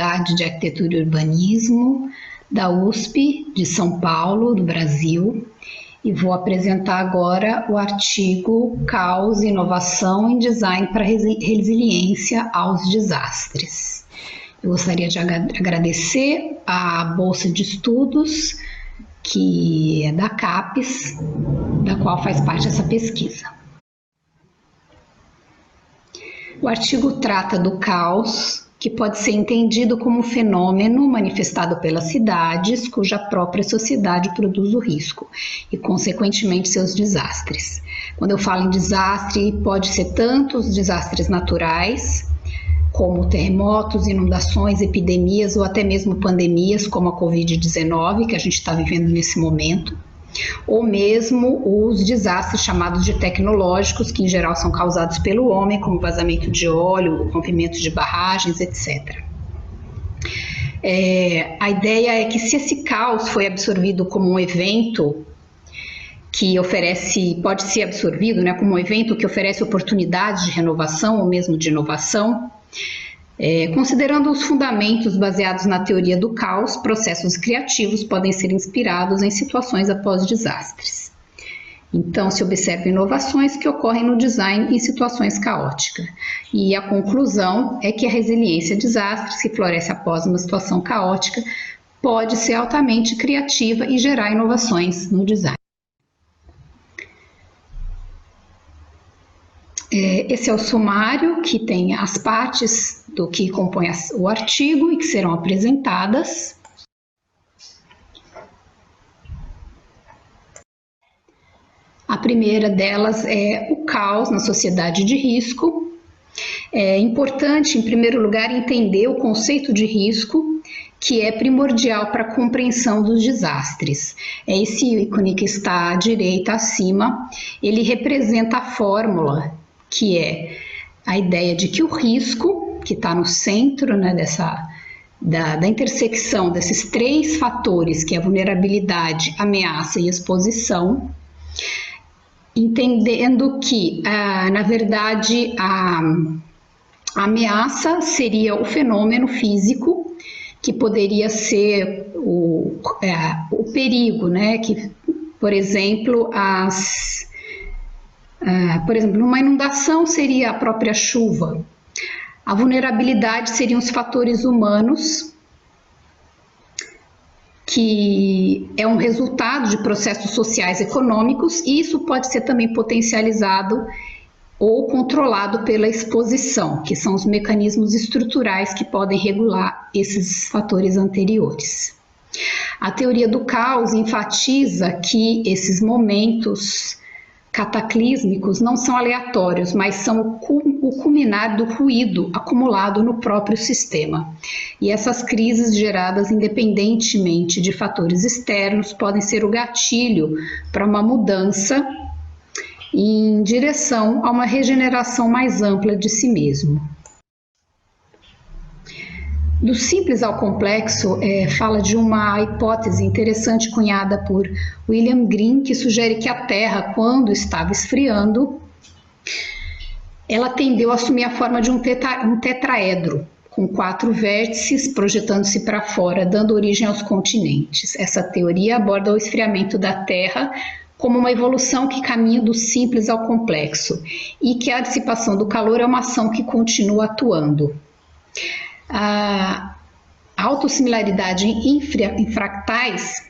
Faculdade de Arquitetura e Urbanismo da USP de São Paulo, do Brasil, e vou apresentar agora o artigo Caos e Inovação em Design para Resiliência aos Desastres. Eu gostaria de agradecer à Bolsa de Estudos, que é da CAPES, da qual faz parte essa pesquisa. O artigo trata do caos, que pode ser entendido como um fenômeno manifestado pelas cidades, cuja própria sociedade produz o risco e, consequentemente, seus desastres. Quando eu falo em desastre, pode ser tanto os desastres naturais, como terremotos, inundações, epidemias ou até mesmo pandemias, como a Covid-19, que a gente está vivendo nesse momento, ou mesmo os desastres chamados de tecnológicos, que em geral são causados pelo homem, como vazamento de óleo, rompimento de barragens, etc. A ideia é que se esse caos foi absorvido como um evento que pode ser absorvido, né, como um evento que oferece oportunidades de renovação ou mesmo de inovação, considerando os fundamentos baseados na teoria do caos, processos criativos podem ser inspirados em situações após desastres. Então, se observa inovações que ocorrem no design em situações caóticas. E a conclusão é que a resiliência a desastres, que floresce após uma situação caótica, pode ser altamente criativa e gerar inovações no design. Esse é o sumário, que tem as partes do que compõe o artigo e que serão apresentadas. A primeira delas é o caos na sociedade de risco. É importante, em primeiro lugar, entender o conceito de risco, que é primordial para a compreensão dos desastres. Esse ícone que está à direita acima, ele representa a fórmula, que é a ideia de que o risco, que está no centro, né, da intersecção desses três fatores, que é a vulnerabilidade, ameaça e exposição, entendendo que, na verdade, a ameaça seria o fenômeno físico, que poderia ser o perigo, né, que, por exemplo, numa inundação seria a própria chuva. A vulnerabilidade seriam os fatores humanos, que é um resultado de processos sociais e econômicos, e isso pode ser também potencializado ou controlado pela exposição, que são os mecanismos estruturais que podem regular esses fatores anteriores. A teoria do caos enfatiza que esses momentos cataclísmicos não são aleatórios, mas são o culminar do ruído acumulado no próprio sistema. E essas crises geradas independentemente de fatores externos podem ser o gatilho para uma mudança em direção a uma regeneração mais ampla de si mesmo. Do simples ao complexo, fala de uma hipótese interessante cunhada por William Green, que sugere que a Terra, quando estava esfriando, ela tendeu a assumir a forma de um tetraedro, com 4 vértices projetando-se para fora, dando origem aos continentes. Essa teoria aborda o esfriamento da Terra como uma evolução que caminha do simples ao complexo, e que a dissipação do calor é uma ação que continua atuando. A autossimilaridade em fractais,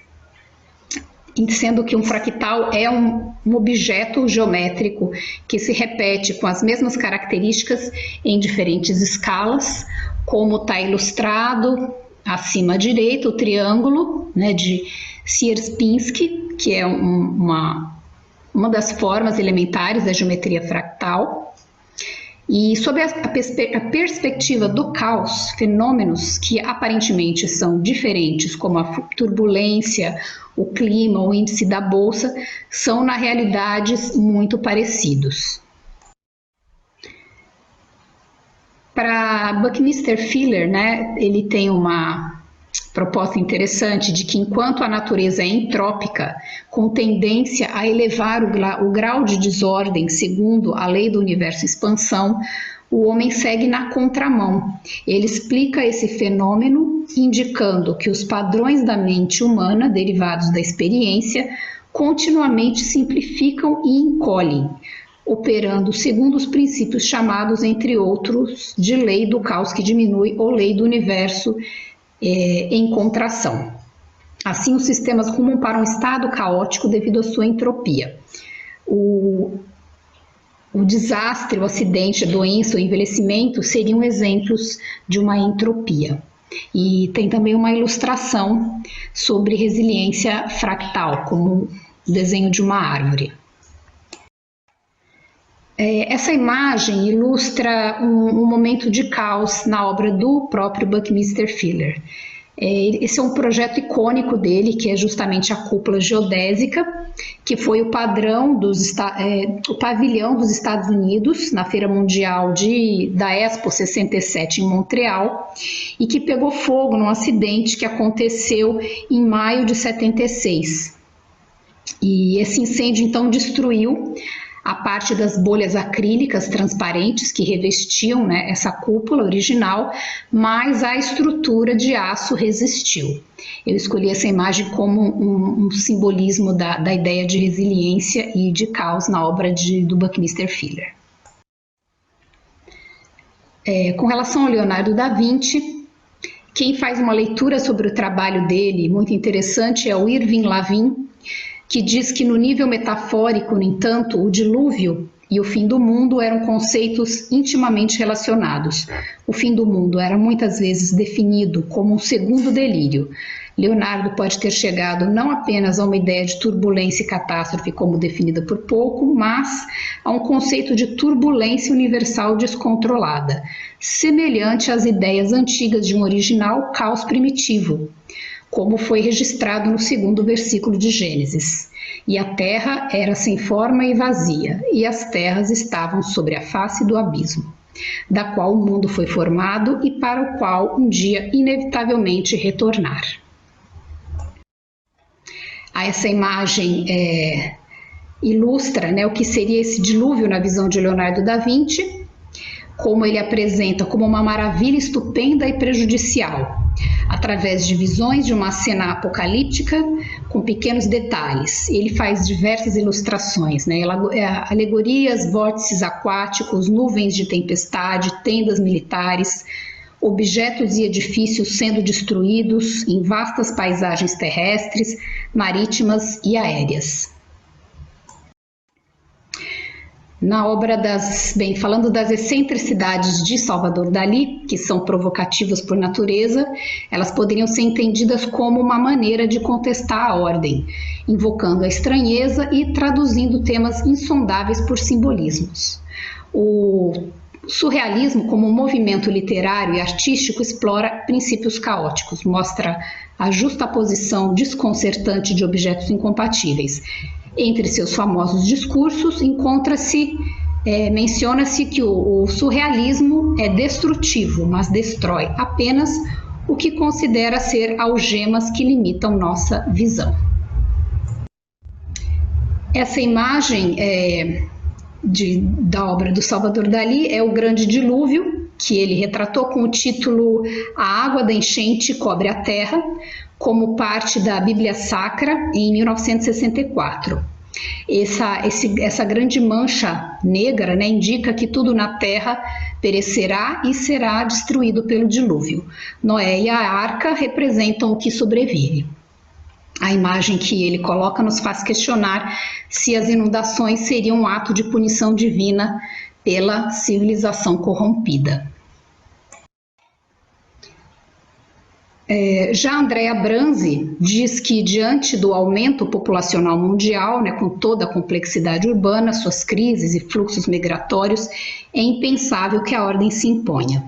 sendo que um fractal é um objeto geométrico que se repete com as mesmas características em diferentes escalas, como está ilustrado acima à direita, o triângulo, né, de Sierpinski, que é uma das formas elementares da geometria fractal. E sob a perspectiva do caos, fenômenos que aparentemente são diferentes, como a turbulência, o clima, o índice da bolsa, são na realidade muito parecidos. Para Buckminster Fuller, né, ele tem uma proposta interessante de que enquanto a natureza é entrópica, com tendência a elevar o grau de desordem segundo a lei do universo expansão, o homem segue na contramão. Ele explica esse fenômeno indicando que os padrões da mente humana, derivados da experiência, continuamente simplificam e encolhem, operando segundo os princípios chamados, entre outros, de lei do caos que diminui ou lei do universo em contração. Assim, os sistemas rumam para um estado caótico devido à sua entropia. O desastre, o acidente, a doença, o envelhecimento seriam exemplos de uma entropia. E tem também uma ilustração sobre resiliência fractal, como o desenho de uma árvore. Essa imagem ilustra um momento de caos na obra do próprio Buckminster Fuller. Esse é um projeto icônico dele, que é justamente a cúpula geodésica, que foi o padrão o pavilhão dos Estados Unidos na Feira Mundial da Expo 67 em Montreal, e que pegou fogo num acidente que aconteceu em maio de 76. E esse incêndio então destruiu a parte das bolhas acrílicas transparentes que revestiam, né, essa cúpula original, mas a estrutura de aço resistiu. Eu escolhi essa imagem como um simbolismo da ideia de resiliência e de caos na obra do Buckminster Fuller. Com relação ao Leonardo da Vinci, quem faz uma leitura sobre o trabalho dele, muito interessante, é o Irving Lavin, que diz que no nível metafórico, no entanto, o dilúvio e o fim do mundo eram conceitos intimamente relacionados. O fim do mundo era muitas vezes definido como um segundo delírio. Leonardo pode ter chegado não apenas a uma ideia de turbulência e catástrofe como definida por pouco, mas a um conceito de turbulência universal descontrolada, semelhante às ideias antigas de um original caos primitivo, como foi registrado no 2º versículo de Gênesis. E a terra era sem forma e vazia, e as terras estavam sobre a face do abismo, da qual o mundo foi formado e para o qual um dia inevitavelmente retornar. Essa imagem ilustra, né, o que seria esse dilúvio na visão de Leonardo da Vinci, como ele apresenta como uma maravilha estupenda e prejudicial, através de visões de uma cena apocalíptica com pequenos detalhes. Ele faz diversas ilustrações, né? Alegorias, vórtices aquáticos, nuvens de tempestade, tendas militares, objetos e edifícios sendo destruídos em vastas paisagens terrestres, marítimas e aéreas. Na obra falando das excentricidades de Salvador Dalí, que são provocativas por natureza, elas poderiam ser entendidas como uma maneira de contestar a ordem, invocando a estranheza e traduzindo temas insondáveis por simbolismos. O surrealismo, como um movimento literário e artístico, explora princípios caóticos, mostra a justaposição desconcertante de objetos incompatíveis. Entre seus famosos discursos, menciona-se que o surrealismo é destrutivo, mas destrói apenas o que considera ser algemas que limitam nossa visão. Essa imagem da obra do Salvador Dalí é o Grande Dilúvio, que ele retratou com o título A Água da Enchente Cobre a Terra, como parte da Bíblia Sacra, em 1964. Essa grande mancha negra, né, indica que tudo na Terra perecerá e será destruído pelo dilúvio. Noé e a arca representam o que sobrevive. A imagem que ele coloca nos faz questionar se as inundações seriam um ato de punição divina pela civilização corrompida. Já Andrea Branzi diz que, diante do aumento populacional mundial, né, com toda a complexidade urbana, suas crises e fluxos migratórios, é impensável que a ordem se imponha.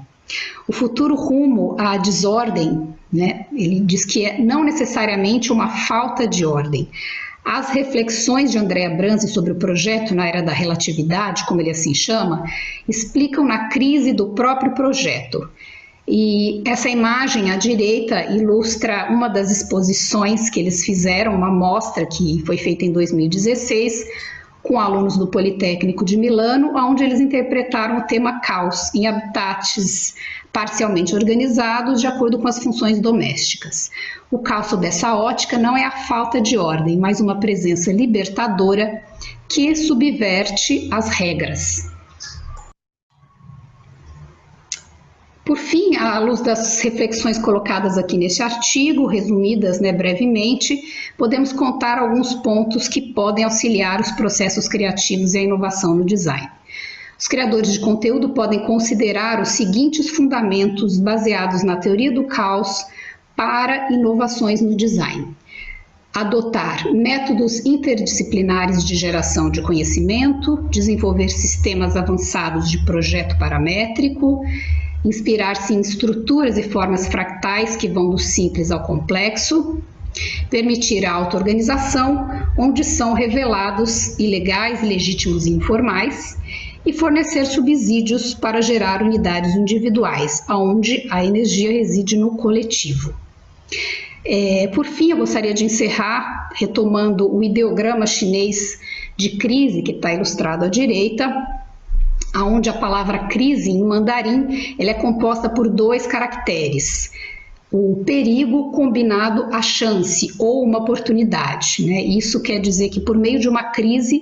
O futuro rumo à desordem, né, ele diz que é não necessariamente uma falta de ordem. As reflexões de Andrea Branzi sobre o projeto na era da relatividade, como ele assim chama, explicam na crise do próprio projeto. E essa imagem à direita ilustra uma das exposições que eles fizeram, uma mostra que foi feita em 2016, com alunos do Politécnico de Milano, onde eles interpretaram o tema caos em habitats parcialmente organizados de acordo com as funções domésticas. O caos sob essa ótica não é a falta de ordem, mas uma presença libertadora que subverte as regras. Por fim, à luz das reflexões colocadas aqui neste artigo, resumidas brevemente, podemos contar alguns pontos que podem auxiliar os processos criativos e a inovação no design. Os criadores de conteúdo podem considerar os seguintes fundamentos baseados na teoria do caos para inovações no design: adotar métodos interdisciplinares de geração de conhecimento, desenvolver sistemas avançados de projeto paramétrico, inspirar-se em estruturas e formas fractais que vão do simples ao complexo, permitir a auto-organização, onde são revelados ilegais, legítimos e informais, e fornecer subsídios para gerar unidades individuais, onde a energia reside no coletivo. Por fim, eu gostaria de encerrar retomando o ideograma chinês de crise, que está ilustrado à direita, onde a palavra crise em mandarim ela é composta por 2 caracteres: o perigo combinado à chance ou uma oportunidade. Isso quer dizer que por meio de uma crise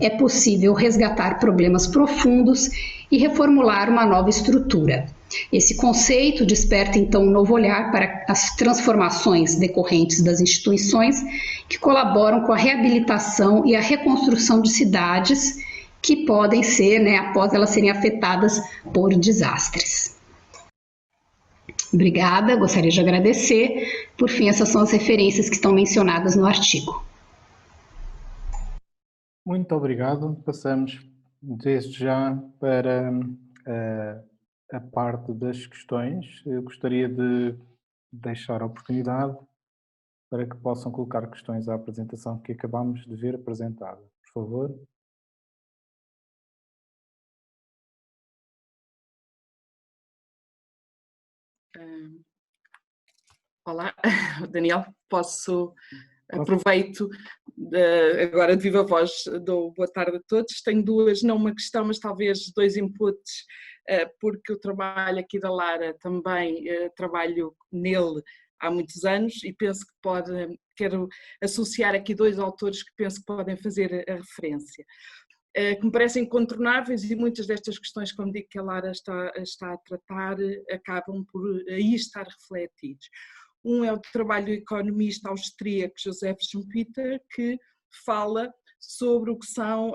é possível resgatar problemas profundos e reformular uma nova estrutura. Esse conceito desperta então um novo olhar para as transformações decorrentes das instituições que colaboram com a reabilitação e a reconstrução de cidades que podem ser, após elas serem afetadas por desastres. Obrigada, gostaria de agradecer. Por fim, essas são as referências que estão mencionadas no artigo. Muito obrigado. Passamos desde já para a parte das questões. Eu gostaria de deixar a oportunidade para que possam colocar questões à apresentação que acabamos de ver apresentada. Por favor. Olá, Daniel, aproveito agora de viva voz, dou boa tarde a todos. Tenho não uma questão, mas talvez 2 inputs, porque o trabalho aqui da Lara também trabalho nele há muitos anos e penso que quero associar aqui 2 autores que penso que podem fazer a referência, que me parecem incontornáveis, e muitas destas questões, como digo, que a Lara está a tratar, acabam por aí estar refletidos. Um é o trabalho do economista austríaco Joseph Schumpeter, que fala sobre o que são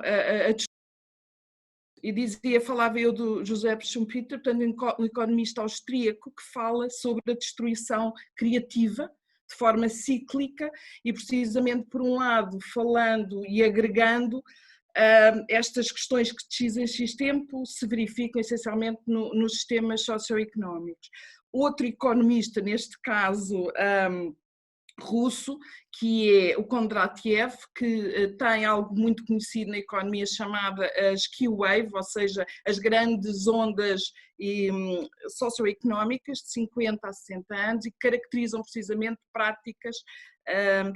falava eu do Joseph Schumpeter, portanto um economista austríaco que fala sobre a destruição criativa de forma cíclica e precisamente por um lado falando e agregando estas questões que de X em X tempo se verificam essencialmente nos sistemas socioeconómicos. Outro economista, neste caso russo, que é o Kondratiev, que tem algo muito conhecido na economia chamada as Q-Wave, ou seja, as grandes ondas socioeconómicas de 50 a 60 anos e que caracterizam precisamente práticas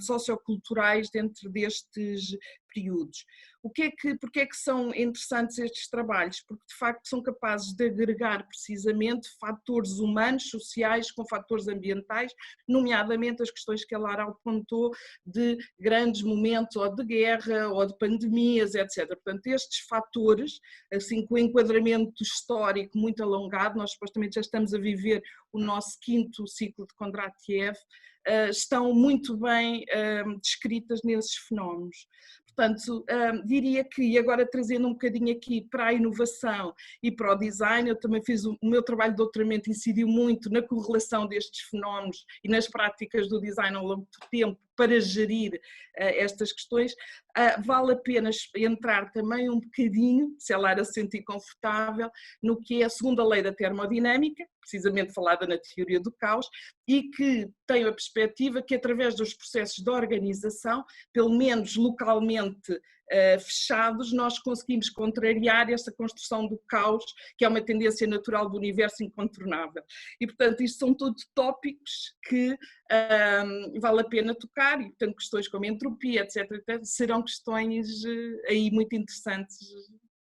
socioculturais dentro destes períodos. Porque é que são interessantes estes trabalhos? Porque de facto são capazes de agregar precisamente fatores humanos, sociais, com fatores ambientais, nomeadamente as questões que a Lara apontou de grandes momentos ou de guerra ou de pandemias, etc. Portanto, estes fatores, assim com o enquadramento histórico muito alongado, nós supostamente já estamos a viver o nosso 5º ciclo de Kondratiev, estão muito bem descritas nesses fenómenos. Portanto, diria que, e agora trazendo um bocadinho aqui para a inovação e para o design, eu também fiz o meu trabalho de doutoramento, incidiu muito na correlação destes fenómenos e nas práticas do design ao longo do tempo para gerir estas questões. Vale a pena entrar também um bocadinho, se a Lara se sentir confortável, no que é a segunda lei da termodinâmica, precisamente falada na teoria do caos, e que tem a perspectiva que através dos processos de organização, pelo menos localmente fechados, nós conseguimos contrariar esta construção do caos, que é uma tendência natural do universo incontornável. E, portanto, isto são todos tópicos que vale a pena tocar, e, portanto, questões como entropia, etc., serão questões aí muito interessantes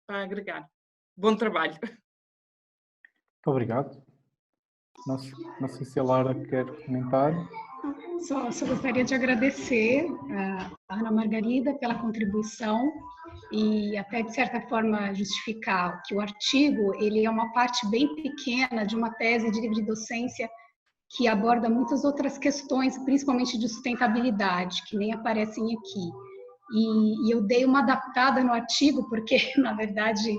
para agregar. Bom trabalho. Muito obrigado. Não sei se a Lara quer comentar. Só gostaria de agradecer a Ana Margarida pela contribuição e até, de certa forma, justificar que o artigo ele é uma parte bem pequena de uma tese de livre docência que aborda muitas outras questões, principalmente de sustentabilidade, que nem aparecem aqui. E eu dei uma adaptada no artigo, porque, na verdade,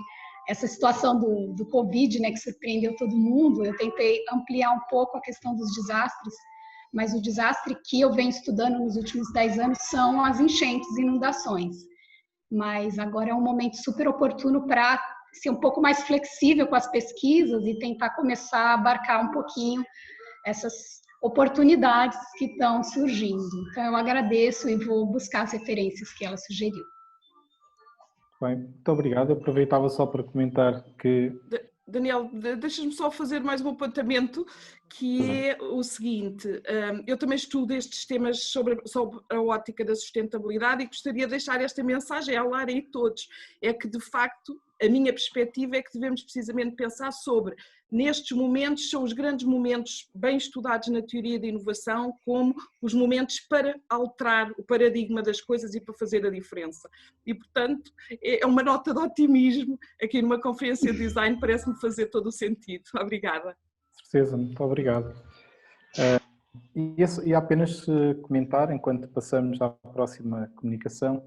essa situação do Covid, né, que surpreendeu todo mundo, eu tentei ampliar um pouco a questão dos desastres, mas o desastre que eu venho estudando nos últimos 10 anos são as enchentes e inundações. Mas agora é um momento super oportuno para ser um pouco mais flexível com as pesquisas e tentar começar a abarcar um pouquinho essas oportunidades que estão surgindo. Então, eu agradeço e vou buscar as referências que ela sugeriu. Bem, muito obrigado. Eu aproveitava só para comentar que... Daniel, deixas-me só fazer mais um apontamento, que é o seguinte: eu também estudo estes temas sobre a ótica da sustentabilidade e gostaria de deixar esta mensagem à Lara e a todos, é que de facto a minha perspectiva é que devemos precisamente pensar sobre, nestes momentos, são os grandes momentos bem estudados na teoria da inovação, como os momentos para alterar o paradigma das coisas e para fazer a diferença. E, portanto, é uma nota de otimismo aqui numa conferência de design, parece-me fazer todo o sentido. Obrigada. Certeza, muito obrigado. E apenas comentar, enquanto passamos à próxima comunicação,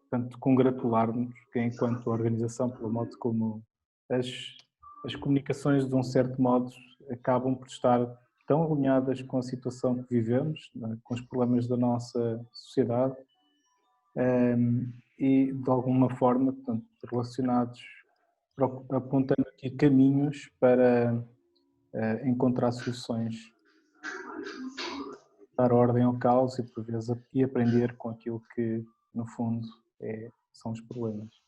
portanto, congratular-nos que, enquanto organização, pelo modo como as comunicações, de um certo modo, acabam por estar tão alinhadas com a situação que vivemos, com os problemas da nossa sociedade, e, de alguma forma, portanto, relacionados, apontando aqui caminhos para encontrar soluções, dar ordem ao caos e, por vezes, aprender com aquilo que, no fundo, são os problemas.